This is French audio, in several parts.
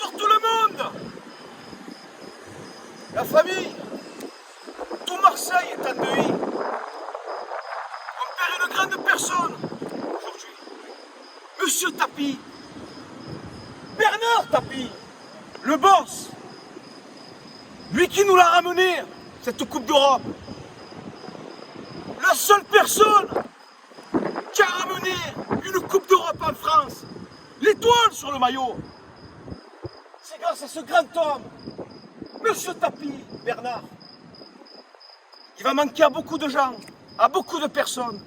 Bonjour tout le monde. La famille, tout Marseille est en deuil. On perd une grande personne aujourd'hui. Monsieur Tapie, Bernard Tapie, le boss, lui qui nous l'a ramené, cette Coupe d'Europe. La seule personne qui a ramené une Coupe d'Europe en France, l'étoile sur le maillot. C'est grâce à ce grand homme, Monsieur Tapie, Bernard. Il va manquer à beaucoup de gens, à beaucoup de personnes.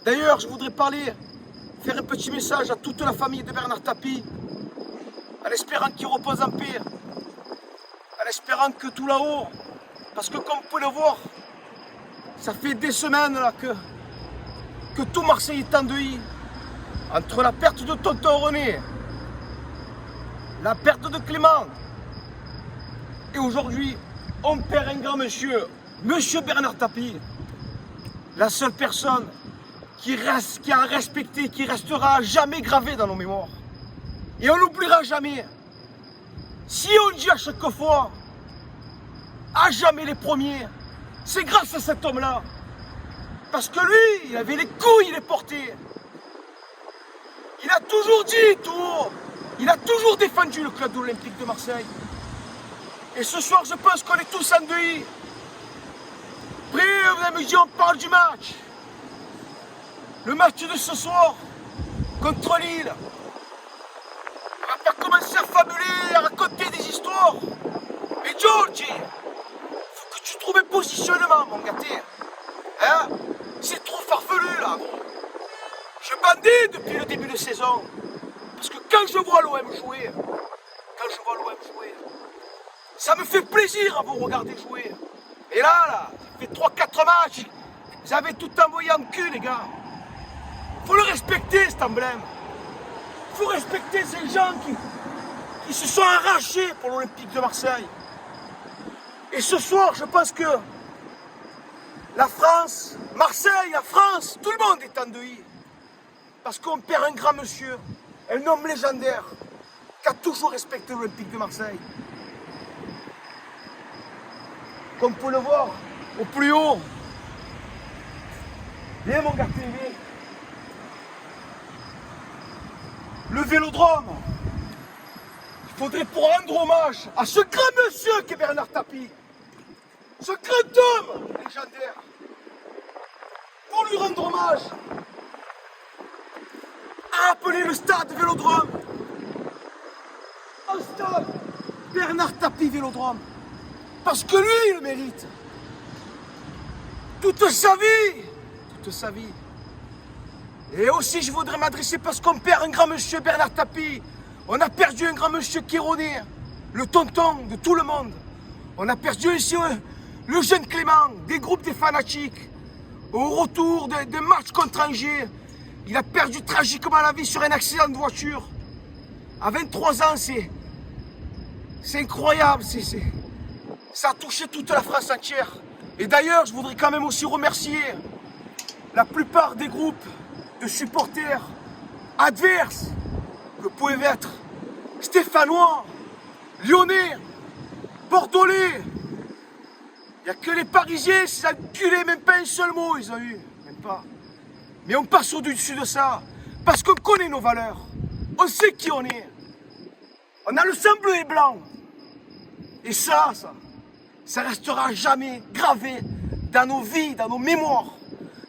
D'ailleurs, je voudrais faire un petit message à toute la famille de Bernard Tapie, en espérant qu'il repose en paix, en espérant que tout là-haut, parce que comme vous pouvez le voir, ça fait des semaines là que tout Marseille est en deuil, entre la perte de tonton René, la perte de Clément, et aujourd'hui, on perd un grand monsieur, Monsieur Bernard Tapie, la seule personne qui a respecté, qui restera jamais gravée dans nos mémoires. Et on n'oubliera jamais. Si on dit à chaque fois, à jamais les premiers, c'est grâce à cet homme-là. Parce que lui, il avait les couilles, il est porté. Il a toujours dit tout haut. Il a toujours défendu le club olympique de Marseille. Et ce soir, je pense qu'on est tous en deuil. Après, vous allez me dire, on parle du match. Le match de ce soir, contre Lille. On va pas commencer à fabuler, à raconter des histoires. Mais Georgie, faut que tu trouves un positionnement, mon gâté. Hein? C'est trop farfelu, là, gros. Je bandais depuis le début de saison. Parce que quand je vois l'OM jouer, ça me fait plaisir à vous regarder jouer. Et là, ça fait 3-4 matchs, vous avez tout envoyé en cul, les gars. Faut le respecter, cet emblème. Faut respecter ces gens qui se sont arrachés pour l'Olympique de Marseille. Et ce soir, je pense que la France, Marseille, la France, tout le monde est en deuil. Parce qu'on perd un grand monsieur, un homme légendaire, qui a toujours respecté l'Olympique de Marseille. Comme vous pouvez le voir, au plus haut. Viens mon gars, viens. Le Vélodrome. Il faudrait pour rendre hommage à ce grand monsieur qu'est Bernard Tapie. Ce grand homme légendaire. Pour lui rendre hommage, à appeler le stade Vélodrome. Un stade Bernard Tapie Vélodrome. Parce que lui, il le mérite. Toute sa vie. Et aussi, je voudrais m'adresser parce qu'on perd un grand monsieur, Bernard Tapie. On a perdu un grand monsieur qui est René, le tonton de tout le monde. On a perdu aussi le jeune Clément, des groupes des fanatiques. Au retour de matchs contre Angers, il a perdu tragiquement la vie sur un accident de voiture. À 23 ans, c'est incroyable. Ça a touché toute la France entière. Et d'ailleurs, je voudrais quand même aussi remercier la plupart des groupes de supporters adverses que pouvaient être stéphanois, lyonnais, bordelais. Il n'y a que les Parisiens, ces enculés, même pas un seul mot ils ont eu. Même pas. Mais on passe au-dessus de ça. Parce qu'on connaît nos valeurs. On sait qui on est. On a le sang bleu et blanc. Et ça restera jamais gravé dans nos vies, dans nos mémoires.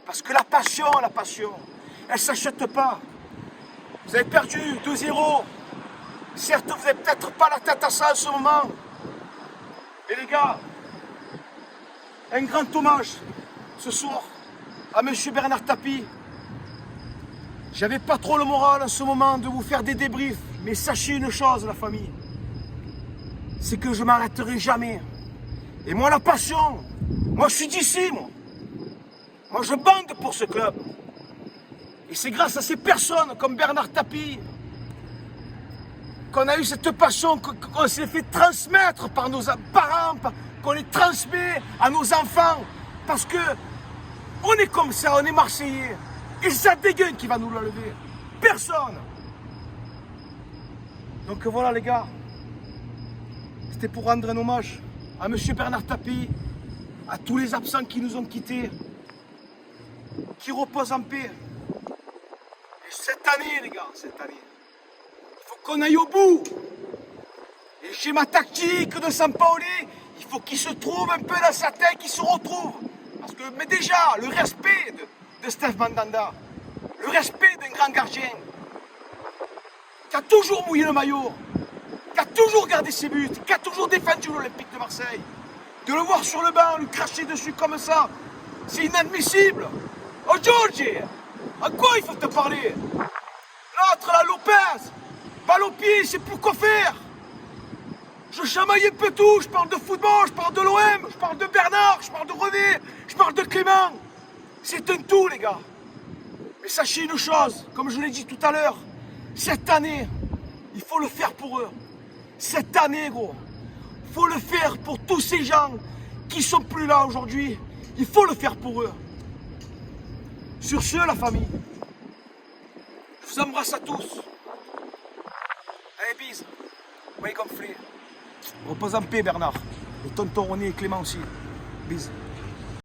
Parce que la passion, elle ne s'achète pas. Vous avez perdu 2-0. Certes, vous n'avez peut-être pas la tête à ça en ce moment. Et les gars, un grand hommage ce soir à Monsieur Bernard Tapie. J'avais pas trop le moral en ce moment de vous faire des débriefs. Mais sachez une chose, la famille. C'est que je m'arrêterai jamais. Et moi, la passion, moi je suis d'ici, moi. Moi je bande pour ce club. Et c'est grâce à ces personnes comme Bernard Tapie qu'on a eu cette passion, qu'on s'est fait transmettre par nos parents, qu'on les transmet à nos enfants. Parce que on est comme ça, on est Marseillais. Et c'est Dégain qui va nous le lever. Personne. Donc voilà les gars, c'était pour rendre un hommage à Monsieur Bernard Tapie, à tous les absents qui nous ont quittés, qui reposent en paix. Et cette année, les gars, cette année, il faut qu'on aille au bout. Et chez ma tactique de Sampaoli, il faut qu'il se trouve un peu dans sa tête, qu'il se retrouve. Parce que, mais déjà, le respect de Steph Mandanda, le respect d'un grand gardien, qui a toujours mouillé le maillot, qui a toujours gardé ses buts, qui a toujours défendu l'Olympique de Marseille. De le voir sur le banc, lui cracher dessus comme ça, c'est inadmissible. Oh Georgie, à quoi il faut te parler? L'autre, la Lopez, balle au pied, il sait plus quoi faire. Je chamaille un peu tout, je parle de football, je parle de l'OM, je parle de Bernard, je parle de René, je parle de Clément. C'est un tout, les gars. Mais sachez une chose, comme je l'ai dit tout à l'heure, cette année, il faut le faire pour eux. Cette année, gros, il faut le faire pour tous ces gens qui sont plus là aujourd'hui. Il faut le faire pour eux. Sur ce, la famille, je vous embrasse à tous. Allez, bise. Ouais, gonflé. Repose en paix, Bernard. Et tonton René et Clément aussi. Bise.